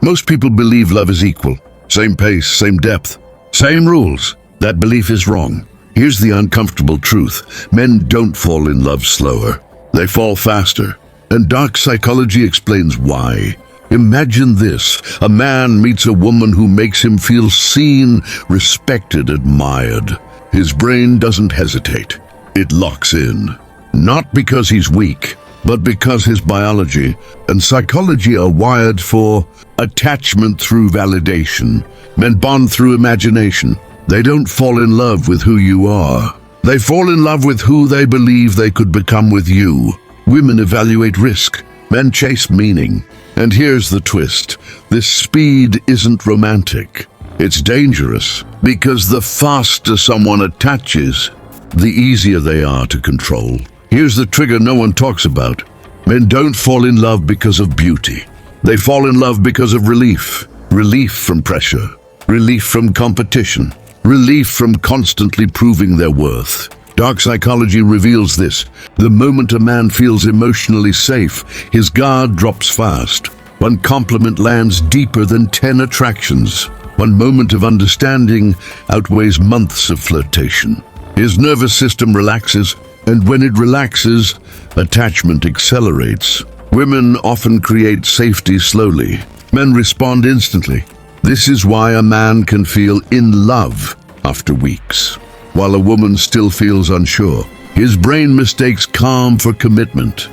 Most people believe love is equal. Same pace, same depth, same rules. That belief is wrong. Here's the uncomfortable truth. Men don't fall in love slower. They fall faster. And dark psychology explains why. Imagine this. A man meets a woman who makes him feel seen, respected, admired. His brain doesn't hesitate. It locks in. Not because he's weak, but because his biology and psychology are wired for attachment through validation. Men bond through imagination. They don't fall in love with who you are. They fall in love with who they believe they could become with you. Women evaluate risk. Men chase meaning. And here's the twist. This speed isn't romantic. It's dangerous, because the faster someone attaches, the easier they are to control. Here's the trigger no one talks about. Men don't fall in love because of beauty. They fall in love because of relief. Relief from pressure. Relief from competition. Relief from constantly proving their worth. Dark psychology reveals this. The moment a man feels emotionally safe, his guard drops fast. One compliment lands deeper than 10 attractions. One moment of understanding outweighs months of flirtation. His nervous system relaxes, and when it relaxes, attachment accelerates. Women often create safety slowly. Men respond instantly. This is why a man can feel in love after weeks, while a woman still feels unsure. His brain mistakes calm for commitment.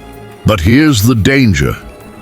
But here's the danger.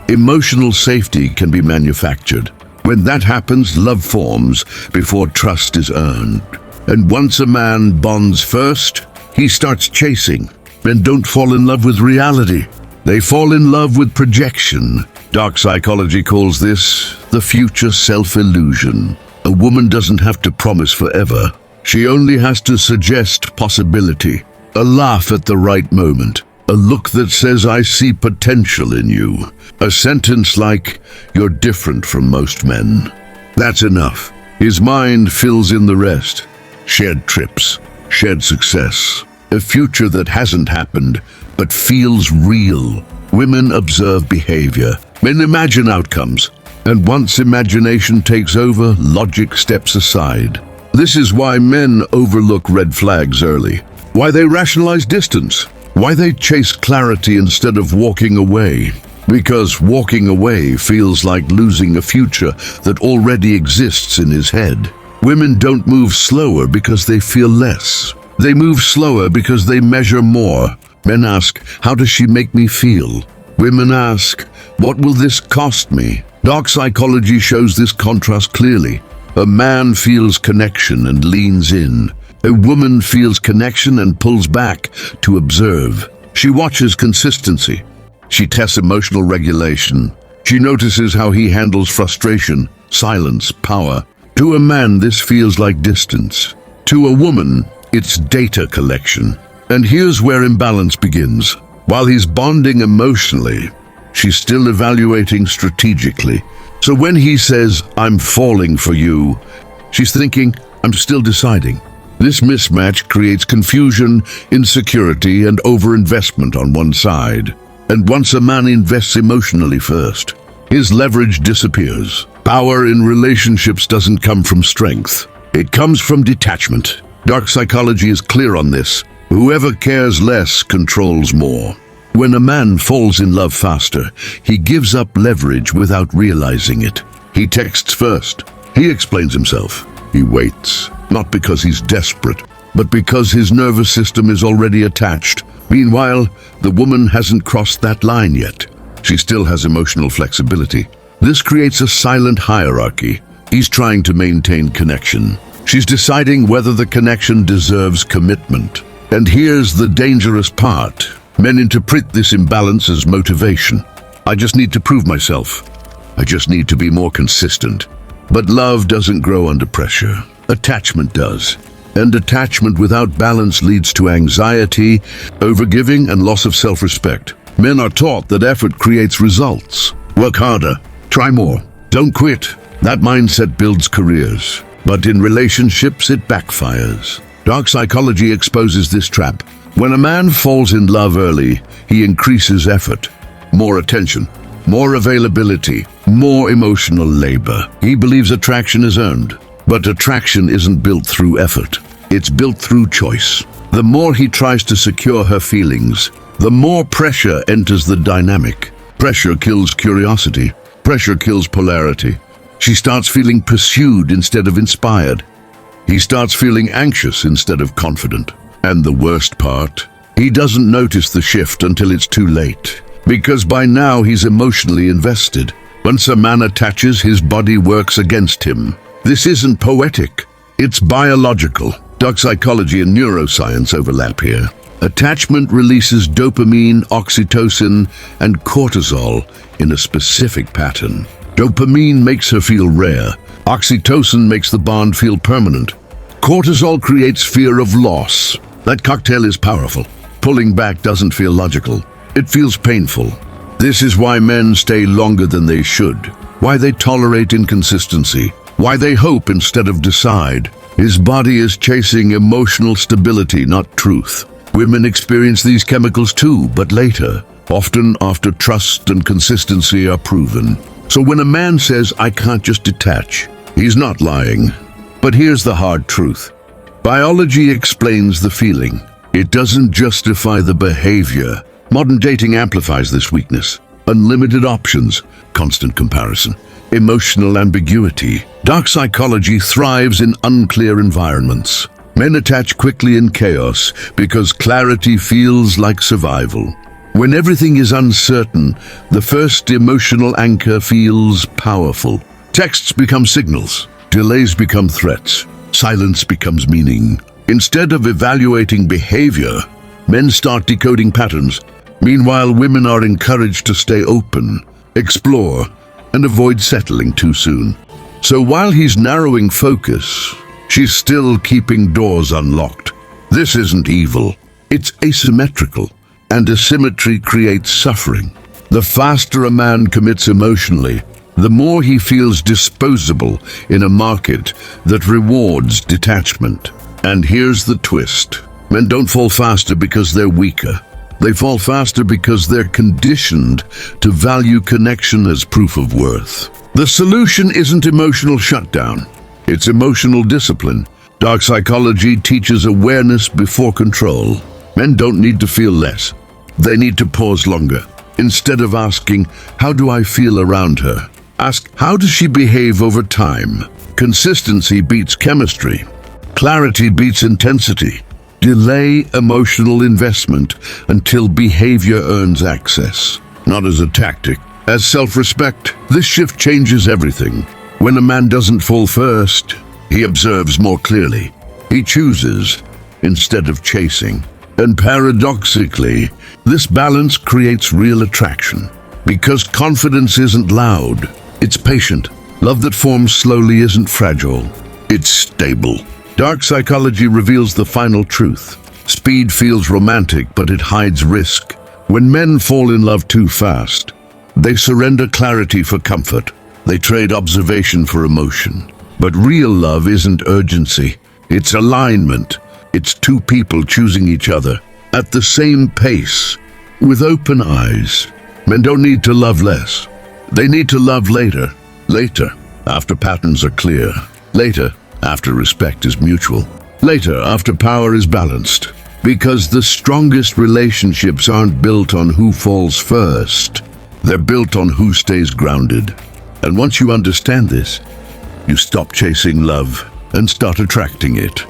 Emotional safety can be manufactured. When that happens, love forms before trust is earned. And once a man bonds first, he starts chasing. Men don't fall in love with reality. They fall in love with projection. Dark psychology calls this the future self-illusion. A woman doesn't have to promise forever. She only has to suggest possibility. A laugh at the right moment. A look that says, I see potential in you. A sentence like, you're different from most men. That's enough. His mind fills in the rest. Shared trips, shared success. A future that hasn't happened, but feels real. Women observe behavior. Men imagine outcomes. And once imagination takes over, logic steps aside. This is why men overlook red flags early. Why they rationalize distance. Why they chase clarity instead of walking away. Because walking away feels like losing a future that already exists in his head. Women don't move slower because they feel less. They move slower because they measure more. Men ask, how does she make me feel? Women ask, what will this cost me? Dark psychology shows this contrast clearly. A man feels connection and leans in. A woman feels connection and pulls back to observe. She watches consistency. She tests emotional regulation. She notices how he handles frustration, silence, power. To a man, this feels like distance. To a woman, it's data collection. And here's where imbalance begins. While he's bonding emotionally, she's still evaluating strategically. So when he says, I'm falling for you, she's thinking, I'm still deciding. This mismatch creates confusion, insecurity, and overinvestment on one side. And once a man invests emotionally first, his leverage disappears. Power in relationships doesn't come from strength. It comes from detachment. Dark psychology is clear on this. Whoever cares less controls more. When a man falls in love faster, he gives up leverage without realizing it. He texts first. He explains himself. He waits, not because he's desperate, but because his nervous system is already attached. Meanwhile, the woman hasn't crossed that line yet. She still has emotional flexibility. This creates a silent hierarchy. He's trying to maintain connection. She's deciding whether the connection deserves commitment. And here's the dangerous part. Men interpret this imbalance as motivation. I just need to prove myself. I just need to be more consistent. But love doesn't grow under pressure. Attachment does. And attachment without balance leads to anxiety, overgiving, and loss of self-respect. Men are taught that effort creates results. Work harder. Try more. Don't quit. That mindset builds careers. But in relationships, it backfires. Dark psychology exposes this trap. When a man falls in love early, he increases effort. More attention, more availability, more emotional labor. He believes attraction is earned, but attraction isn't built through effort. It's built through choice. The more he tries to secure her feelings, the more pressure enters the dynamic. Pressure kills curiosity. Pressure kills polarity. She starts feeling pursued instead of inspired. He starts feeling anxious instead of confident. And the worst part, he doesn't notice the shift until it's too late. Because by now he's emotionally invested. Once a man attaches, his body works against him. This isn't poetic, it's biological. Dark psychology and neuroscience overlap here. Attachment releases dopamine, oxytocin, and cortisol in a specific pattern. Dopamine makes her feel rare. Oxytocin makes the bond feel permanent. Cortisol creates fear of loss. That cocktail is powerful. Pulling back doesn't feel logical. It feels painful. This is why men stay longer than they should. Why they tolerate inconsistency. Why they hope instead of decide. His body is chasing emotional stability, not truth. Women experience these chemicals too, but later, often after trust and consistency are proven. So when a man says, "I can't just detach," he's not lying. But here's the hard truth. Biology explains the feeling. It doesn't justify the behavior. Modern dating amplifies this weakness. Unlimited options, constant comparison, emotional ambiguity. Dark psychology thrives in unclear environments. Men attach quickly in chaos because clarity feels like survival. When everything is uncertain, the first emotional anchor feels powerful. Texts become signals. Delays become threats. Silence becomes meaning. Instead of evaluating behavior, men start decoding patterns. Meanwhile, women are encouraged to stay open, explore, and avoid settling too soon. So while he's narrowing focus, she's still keeping doors unlocked. This isn't evil. It's asymmetrical, and asymmetry creates suffering. The faster a man commits emotionally, the more he feels disposable in a market that rewards detachment. And here's the twist. Men don't fall faster because they're weaker. They fall faster because they're conditioned to value connection as proof of worth. The solution isn't emotional shutdown. It's emotional discipline. Dark psychology teaches awareness before control. Men don't need to feel less. They need to pause longer. Instead of asking, "How do I feel around her?" ask, "How does she behave over time?" Consistency beats chemistry. Clarity beats intensity. Delay emotional investment until behavior earns access. Not as a tactic, as self-respect. This shift changes everything. When a man doesn't fall first, he observes more clearly. He chooses instead of chasing. And paradoxically, this balance creates real attraction. Because confidence isn't loud, it's patient. Love that forms slowly isn't fragile, it's stable. Dark psychology reveals the final truth. Speed feels romantic, but it hides risk. When men fall in love too fast, they surrender clarity for comfort. They trade observation for emotion. But real love isn't urgency. It's alignment. It's two people choosing each other at the same pace, with open eyes. Men don't need to love less. They need to love later. Later, after patterns are clear. Later, after respect is mutual. Later, after power is balanced. Because the strongest relationships aren't built on who falls first. They're built on who stays grounded. And once you understand this, you stop chasing love and start attracting it.